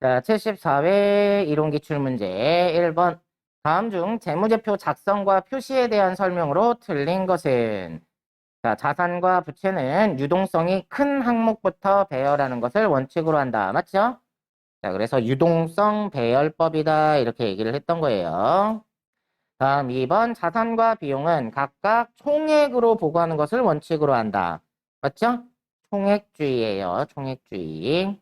자, 74회 이론기출문제 1번. 다음 중 재무제표 작성과 표시에 대한 설명으로 틀린 것은? 자, 자산과 부채는 유동성이 큰 항목부터 배열하는 것을 원칙으로 한다. 맞죠? 자, 그래서 유동성 배열법이다. 이렇게 얘기를 했던 거예요. 다음 2번. 자산과 비용은 각각 총액으로 보고하는 것을 원칙으로 한다. 맞죠? 총액주의예요. 총액주의.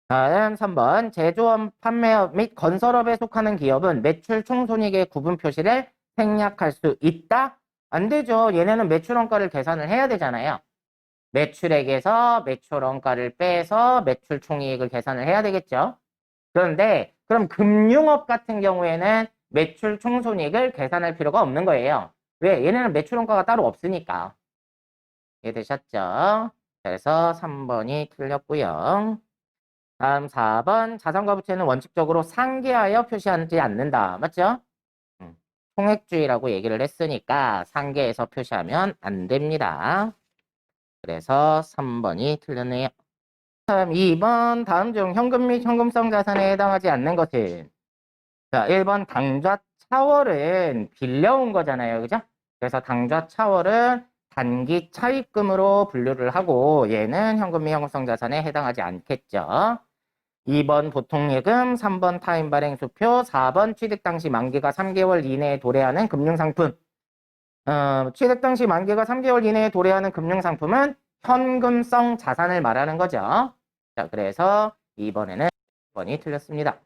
다음 3번. 제조업, 판매업 및 건설업에 속하는 기업은 매출 총손익의 구분 표시를 생략할 수 있다? 안 되죠. 얘네는 매출 원가를 계산을 해야 되잖아요. 매출액에서 매출 원가를 빼서 매출 총이익을 계산을 해야 되겠죠. 그런데 그럼 금융업 같은 경우에는 매출 총손익을 계산할 필요가 없는 거예요. 왜? 얘네는 매출 원가가 따로 없으니까. 이해되셨죠? 그래서 3번이 틀렸고요. 다음 4번. 자산과 부채는 원칙적으로 상계하여 표시하지 않는다. 맞죠? 총액주의라고 얘기를 했으니까 상계해서 표시하면 안 됩니다. 그래서 3번이 틀렸네요. 다음 2번. 다음 중 현금 및 현금성 자산에 해당하지 않는 것은? 자, 1번 당좌 차월은 빌려온 거잖아요. 그죠? 그래서 당좌 차월은 단기 차입금으로 분류를 하고 얘는 현금 및 현금성 자산에 해당하지 않겠죠. 2번 보통예금, 3번 타임 발행 수표, 4번 취득 당시 만기가 3개월 이내에 도래하는 금융상품. 취득 당시 만기가 3개월 이내에 도래하는 금융상품은 현금성 자산을 말하는 거죠. 자, 그래서 2번에는 1번이 틀렸습니다.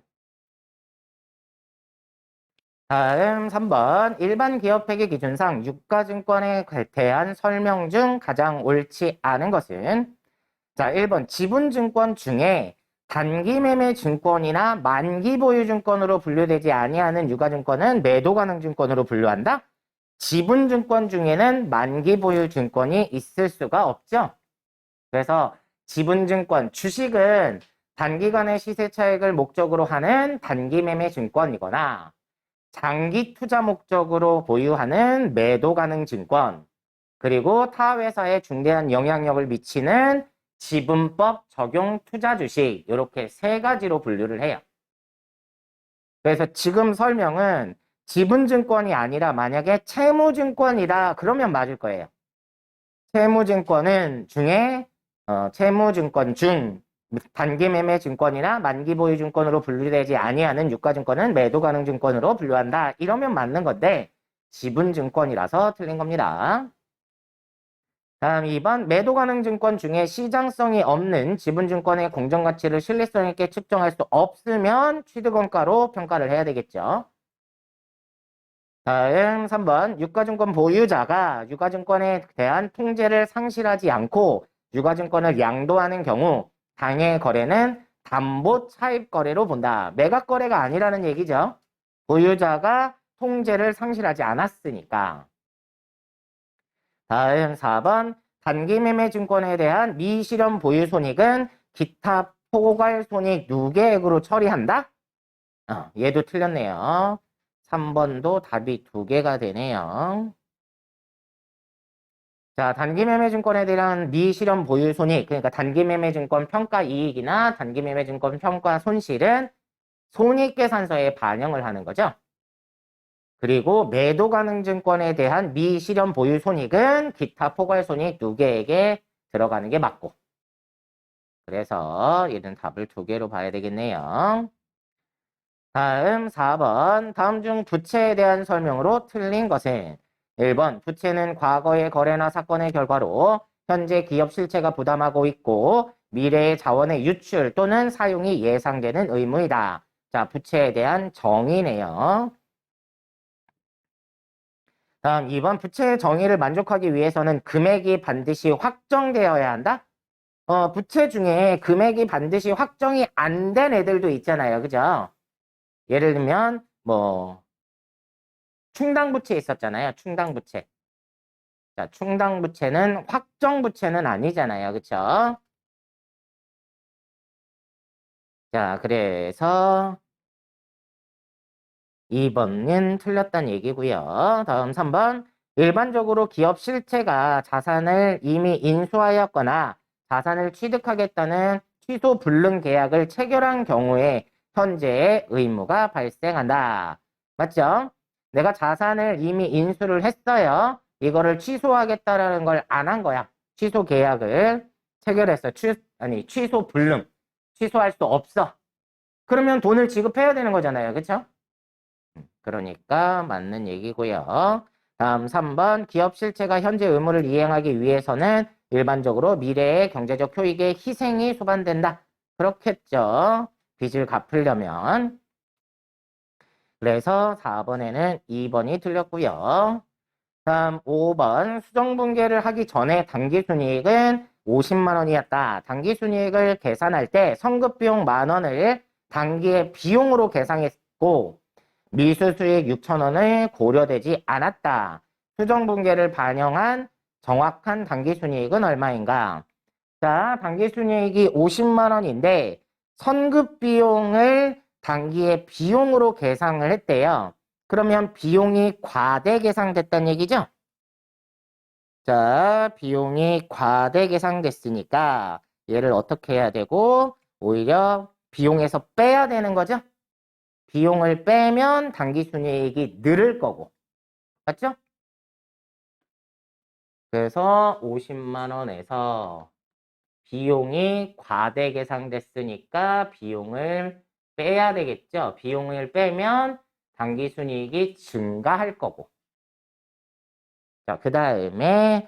다음 3번. 일반 기업회계 기준상 유가증권에 대한 설명 중 가장 옳지 않은 것은? 자, 1번 지분증권 중에 단기매매 증권이나 만기보유증권으로 분류되지 아니하는 유가증권은 매도가능증권으로 분류한다? 지분증권 중에는 만기보유증권이 있을 수가 없죠. 그래서 지분증권, 주식은 단기간의 시세차익을 목적으로 하는 단기매매증권이거나 장기 투자 목적으로 보유하는 매도가능증권, 그리고 타 회사에 중대한 영향력을 미치는 지분법 적용 투자 주식, 이렇게 세 가지로 분류를 해요. 그래서 지금 설명은 지분증권이 아니라 만약에 채무증권이다 그러면 맞을 거예요. 채무증권은 중에 채무증권 중 단기매매 증권이나 만기보유 증권으로 분류되지 아니하는 유가증권은 매도가능 증권으로 분류한다. 이러면 맞는 건데 지분증권이라서 틀린 겁니다. 다음 2번. 매도가능 증권 중에 시장성이 없는 지분증권의 공정가치를 신뢰성 있게 측정할 수 없으면 취득원가로 평가를 해야 되겠죠. 다음 3번. 유가증권 보유자가 유가증권에 대한 통제를 상실하지 않고 유가증권을 양도하는 경우 당해 거래는 담보 차입 거래로 본다. 매각 거래가 아니라는 얘기죠. 보유자가 통제를 상실하지 않았으니까. 다음 4번. 단기매매 증권에 대한 미실현 보유 손익은 기타 포괄 손익 누계액으로 처리한다? 얘도 틀렸네요. 3번도 답이 2개가 되네요. 자, 단기매매증권에 대한 미실현 보유 손익, 그러니까 단기매매증권 평가 이익이나 단기매매증권 평가 손실은 손익계산서에 반영을 하는 거죠. 그리고 매도가능증권에 대한 미실현 보유 손익은 기타 포괄손익 누계액에 들어가는 게 맞고. 그래서 얘는 답을 2개로 봐야 되겠네요. 다음 4번. 다음 중 부채에 대한 설명으로 틀린 것은? 1번. 부채는 과거의 거래나 사건의 결과로 현재 기업 실체가 부담하고 있고 미래의 자원의 유출 또는 사용이 예상되는 의무이다. 자, 부채에 대한 정의네요. 다음 2번. 부채의 정의를 만족하기 위해서는 금액이 반드시 확정되어야 한다? 부채 중에 금액이 반드시 확정이 안 된 애들도 있잖아요. 그죠? 예를 들면 충당부채 있었잖아요. 충당부채. 자, 충당부채는 확정부채는 아니잖아요. 그쵸? 자, 그래서 2번은 틀렸다는 얘기고요. 다음 3번. 일반적으로 기업 실체가 자산을 이미 인수하였거나 자산을 취득하겠다는 취소 불능 계약을 체결한 경우에 현재의 의무가 발생한다. 맞죠? 내가 자산을 이미 인수를 했어요. 이거를 취소하겠다라는 걸 안 한 거야. 취소 계약을 체결했어. 취소 불능. 취소할 수 없어. 그러면 돈을 지급해야 되는 거잖아요. 그쵸? 그러니까 맞는 얘기고요. 다음 3번 기업 실체가 현재 의무를 이행하기 위해서는 일반적으로 미래의 경제적 효익의 희생이 수반된다. 그렇겠죠. 빚을 갚으려면. 그래서 4번에는 2번이 틀렸고요. 다음 5번 수정분계를 하기 전에 당기순이익은 50만 원이었다. 당기순이익을 계산할 때 선급비용 10,000원을 당기의 비용으로 계산했고 미수수익 6,000원을 고려되지 않았다. 수정분계를 반영한 정확한 당기순이익은 얼마인가? 자, 당기순이익이 50만 원인데 선급비용을 당기의 비용으로 계산을 했대요. 그러면 비용이 과대 계상됐다는 얘기죠? 자, 비용이 과대 계상됐으니까 얘를 어떻게 해야 되고 오히려 비용에서 빼야 되는 거죠? 비용을 빼면 당기순이익이 늘을 거고. 맞죠? 그래서 50만 원에서 비용이 과대 계상됐으니까 비용을 빼야 되겠죠? 비용을 빼면 당기순이익이 증가할 거고. 자, 그 다음에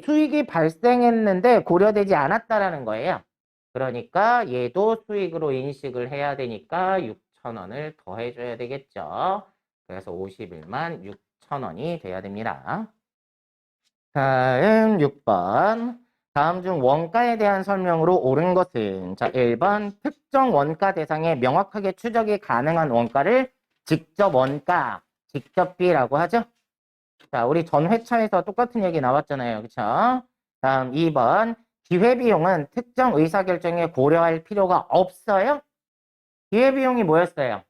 수익이 발생했는데 고려되지 않았다라는 거예요. 그러니까 얘도 수익으로 인식을 해야 되니까 6,000원을 더해줘야 되겠죠. 그래서 51만 6,000원이 돼야 됩니다. 다음 6번. 다음 중 원가에 대한 설명으로 옳은 것은 자 1번 특정 원가 대상에 명확하게 추적이 가능한 원가를 직접 원가, 직접비라고 하죠. 자, 우리 전 회차에서 똑같은 얘기 나왔잖아요. 그쵸? 다음 2번. 기회비용은 특정 의사결정에 고려할 필요가 없어요? 기회비용이 뭐였어요?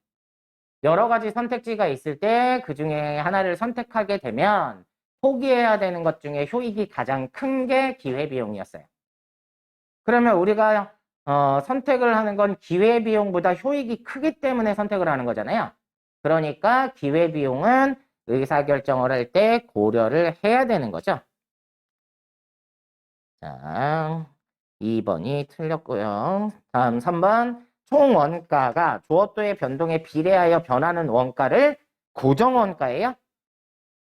여러 가지 선택지가 있을 때 그 중에 하나를 선택하게 되면 포기해야 되는 것 중에 효익이 가장 큰 게 기회비용이었어요. 그러면 우리가 선택을 하는 건 기회비용보다 효익이 크기 때문에 선택을 하는 거잖아요. 그러니까 기회비용은 의사결정을 할 때 고려를 해야 되는 거죠. 자, 2번이 틀렸고요. 다음 3번. 총 원가가 조업도의 변동에 비례하여 변하는 원가를 고정원가예요.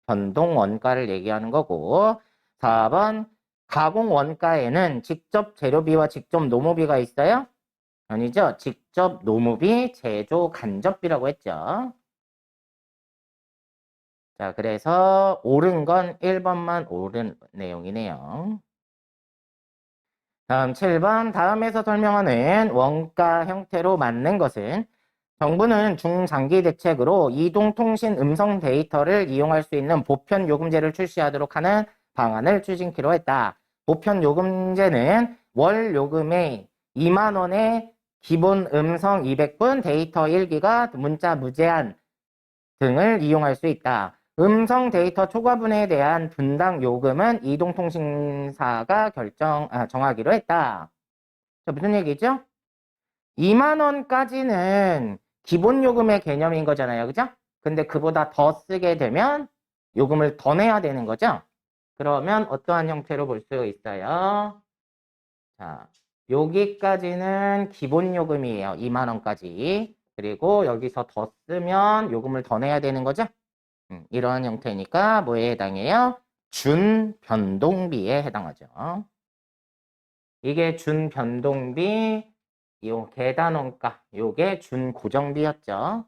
변동원가를 얘기하는 거고. 4번. 가공원가에는 직접 재료비와 직접 노무비가 있어요? 아니죠. 직접 노무비, 제조 간접비라고 했죠. 자, 그래서 옳은 건 1번만 옳은 내용이네요. 다음 7번. 다음에서 설명하는 원가 형태로 맞는 것은 정부는 중장기 대책으로 이동통신 음성 데이터를 이용할 수 있는 보편요금제를 출시하도록 하는 방안을 추진키로 했다. 보편요금제는 월 요금의 2만 원에 기본 음성 200분, 데이터 1기가, 문자 무제한 등을 이용할 수 있다. 음성 데이터 초과분에 대한 분당 요금은 이동통신사가 정하기로 했다. 자, 무슨 얘기죠? 2만 원까지는 기본 요금의 개념인 거잖아요. 그죠? 근데 그보다 더 쓰게 되면 요금을 더 내야 되는 거죠? 그러면 어떠한 형태로 볼 수 있어요? 자, 여기까지는 기본 요금이에요. 2만 원까지. 그리고 여기서 더 쓰면 요금을 더 내야 되는 거죠? 이러한 형태니까 뭐에 해당해요? 준변동비에 해당하죠. 이게 준변동비, 요 계단원가, 요게 준고정비였죠.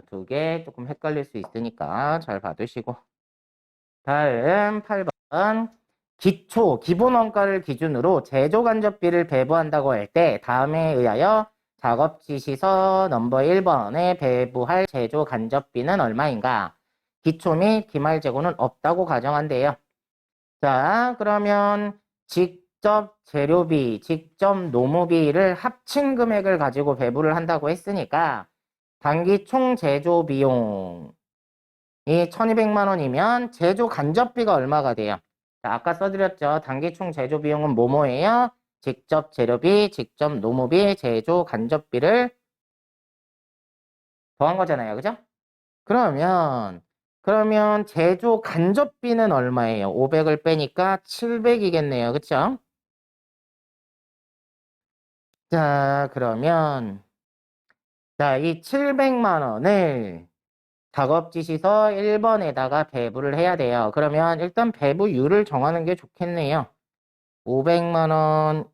두 개 조금 헷갈릴 수 있으니까 잘 봐두시고. 다음 8번. 기본원가를 기준으로 제조간접비를 배부한다고 할 때 다음에 의하여 작업지시서 넘버 1번에 배부할 제조간접비는 얼마인가? 기초 및 기말재고는 없다고 가정한대요. 자, 그러면 직접 재료비, 직접 노무비를 합친 금액을 가지고 배부를 한다고 했으니까 단기 총 제조 비용이 1200만 원이면 제조 간접비가 얼마가 돼요? 자, 아까 써드렸죠. 단기 총 제조 비용은 뭐뭐예요? 직접 재료비, 직접 노무비, 제조 간접비를 더한 거잖아요. 그죠? 그러면 제조 간접비는 얼마예요? 500을 빼니까 700이겠네요. 그쵸? 자, 그러면 자, 이 700만 원을 작업지시서 1번에다가 배부를 해야 돼요. 그러면 일단 배부율을 정하는 게 좋겠네요. 500만 원.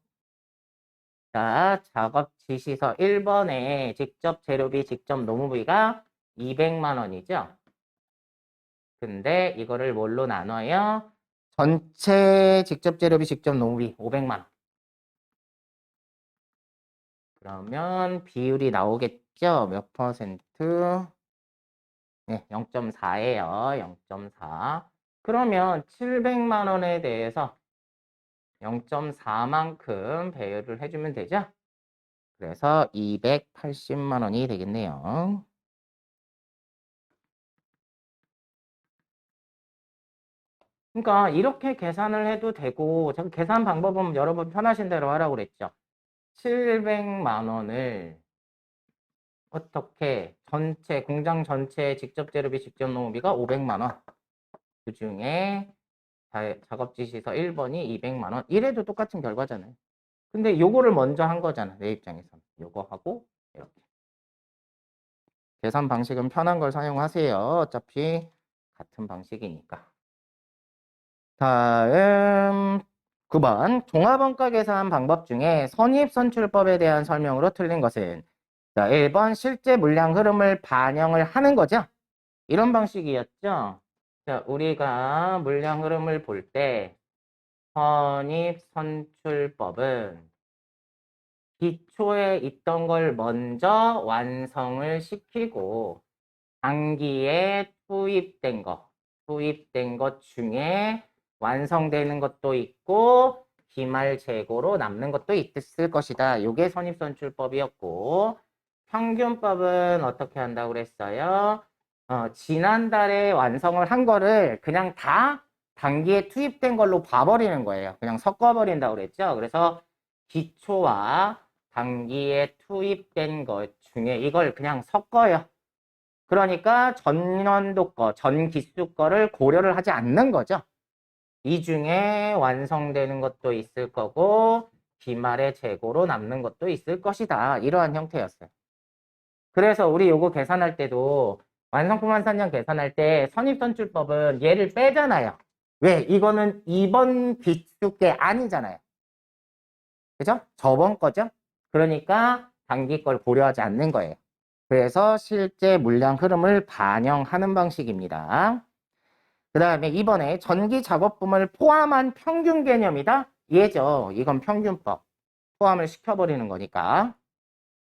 자, 작업지시서 1번에 직접 재료비, 직접 노무비가 200만 원이죠. 근데 이거를 뭘로 나눠요? 전체 직접 재료비, 직접 노무비 500만 원. 그러면 비율이 나오겠죠? 몇 퍼센트? 네, 0.4예요. 0.4. 그러면 700만 원에 대해서 0.4만큼 배열을 해주면 되죠? 그래서 280만 원이 되겠네요. 그러니까 이렇게 계산을 해도 되고, 제가 계산 방법은 여러분 편하신 대로 하라고 그랬죠. 700만 원을 어떻게 공장 전체 직접 재료비, 직접 노무비가 500만 원. 그 중에 작업지시서 1번이 200만 원. 이래도 똑같은 결과잖아요. 근데 요거를 먼저 한 거잖아. 내 입장에서는. 요거 하고 이렇게. 계산 방식은 편한 걸 사용하세요. 어차피 같은 방식이니까. 다음 9번 종합원가 계산 방법 중에 선입선출법에 대한 설명으로 틀린 것은 자, 1번 실제 물량 흐름을 반영을 하는 거죠. 이런 방식이었죠. 자, 우리가 물량 흐름을 볼 때 선입선출법은 기초에 있던 걸 먼저 완성을 시키고 단기에 투입된 것 중에 완성되는 것도 있고 기말 재고로 남는 것도 있을 것이다. 이게 선입선출법이었고 평균법은 어떻게 한다고 그랬어요? 지난달에 완성을 한 거를 그냥 다 단기에 투입된 걸로 봐버리는 거예요. 그냥 섞어버린다고 그랬죠. 그래서 기초와 단기에 투입된 것 중에 이걸 그냥 섞어요. 그러니까 전년도 거, 전 기수 거를 고려를 하지 않는 거죠. 이 중에 완성되는 것도 있을 거고 기말의 재고로 남는 것도 있을 것이다. 이러한 형태였어요. 그래서 우리 요거 계산할 때도 완성품 환산량 계산할 때 선입선출법은 얘를 빼잖아요. 왜? 이거는 이번 기수게 아니잖아요. 그죠? 저번 거죠? 그러니까 단기 걸 고려하지 않는 거예요. 그래서 실제 물량 흐름을 반영하는 방식입니다. 그 다음에 이번에 전기 작업품을 포함한 평균 개념이다? 얘죠. 이건 평균법. 포함을 시켜버리는 거니까.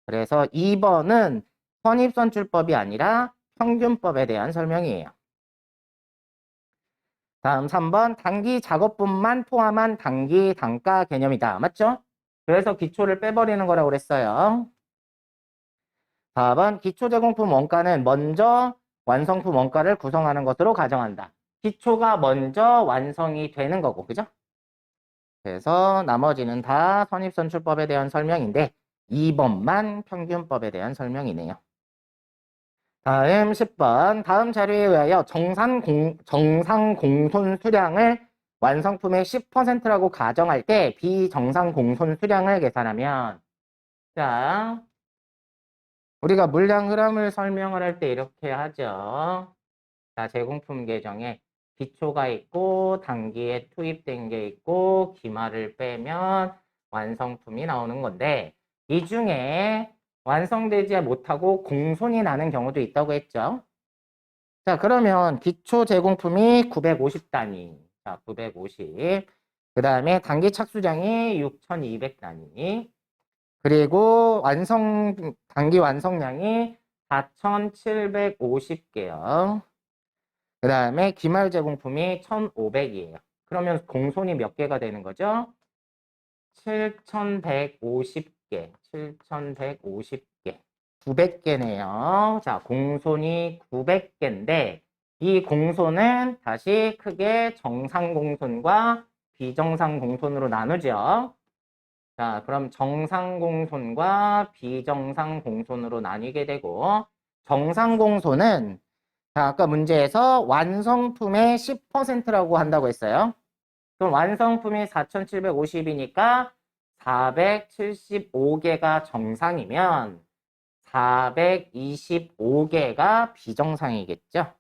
그래서 2번은 선입선출법이 아니라 평균법에 대한 설명이에요. 다음 3번 단기 작업분만 포함한 단기 단가 개념이다. 맞죠? 그래서 기초를 빼버리는 거라고 그랬어요. 4번 기초 제공품 원가는 먼저 완성품 원가를 구성하는 것으로 가정한다. 기초가 먼저 완성이 되는 거고, 그죠? 그래서 나머지는 다 선입선출법에 대한 설명인데 2번만 평균법에 대한 설명이네요. 다음 10번 다음 자료에 의하여 정상 공손 수량을 완성품의 10%라고 가정할 때 비정상 공손 수량을 계산하면 자 우리가 물량 흐름을 설명을 할 때 이렇게 하죠. 자, 제공품 계정에 기초가 있고 단기에 투입된 게 있고 기말을 빼면 완성품이 나오는 건데 이 중에 완성되지 못하고 공손이 나는 경우도 있다고 했죠. 자, 그러면 기초 제공품이 950단위. 자, 950. 그 다음에 단기 착수량이 6200단위. 그리고 단기 완성량이 4750개요. 그 다음에 기말 제공품이 1500이에요. 그러면 공손이 몇 개가 되는 거죠? 7150개. 7150개. 900개네요. 자, 공손이 900개인데 이 공손은 다시 크게 정상 공손과 비정상 공손으로 나누죠. 자, 그럼 정상공손과 비정상공손으로 나뉘게 되고, 정상공손은 자, 아까 문제에서 완성품의 10%라고 한다고 했어요. 그럼 완성품이 4,750이니까 475개가 정상이면 425개가 비정상이겠죠.